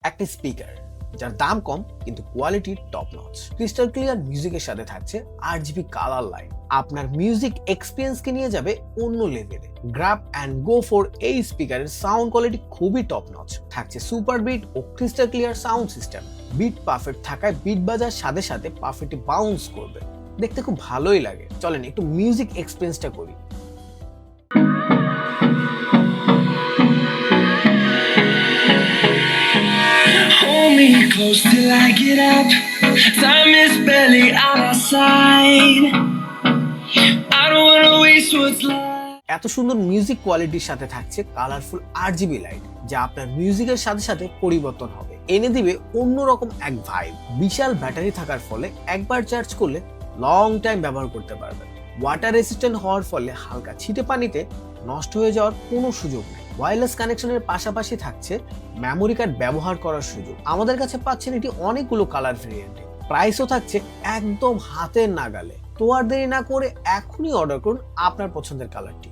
একটা স্পিকার যার দাম কম কিন্তু quality top notch. Crystal clear মিউজিকের সাথে থাকছে RGB কালার লাইট, আপনার মিউজিক এক্সপিরিয়েন্সকে নিয়ে যাবে অন্য লেভেলে। গ্র্যাব অ্যান্ড গো ফর এই স্পিকারের সাউন্ড কোয়ালিটি খুবই টপ নচ, থাকছে সুপার বিট ও crystal clear sound system. Beat perfect থাকায় বিট বাজার সাথে সাথে পারফেক্টলি বাউন্স করবে, দেখতে খুব ভালোই লাগে। চলেন একটু মিউজিক এক্সপিরিয়েন্সটা করি। Hold me close till I get up. Time is barely on our side. I don't wanna waste what's left. এত সুন্দর মিউজিক কোয়ালিটির সাথে থাকছে কালারফুল RGB লাইট, যা আপনার মিউজিকের সাথে সাথে পরিবর্তন হবে, এনে দিবে অন্যরকম এক ভাইব। বিশাল ব্যাটারি থাকার ফলে একবার চার্জ করলে লং টাইম ব্যবহার করতে পারবেন। ওয়াটার রেসিস্ট্যান্ট হওয়ার ফলে হালকা ছিটে পানিতে নষ্ট হয়ে যাওয়ার কোনো সুযোগ নেই। ওয়্যারলেস কানেকশনের পাশাপাশি থাকছে মেমোরি কার্ড ব্যবহার করার সুযোগ। আমাদের কাছে পাচ্ছেন এটি অনেকগুলো কালার ভেরিয়েন্টে, প্রাইসও থাকছে একদম হাতের নাগালে। তো আর দেরি না করে এখনই অর্ডার করুন আপনার পছন্দের কালারটি।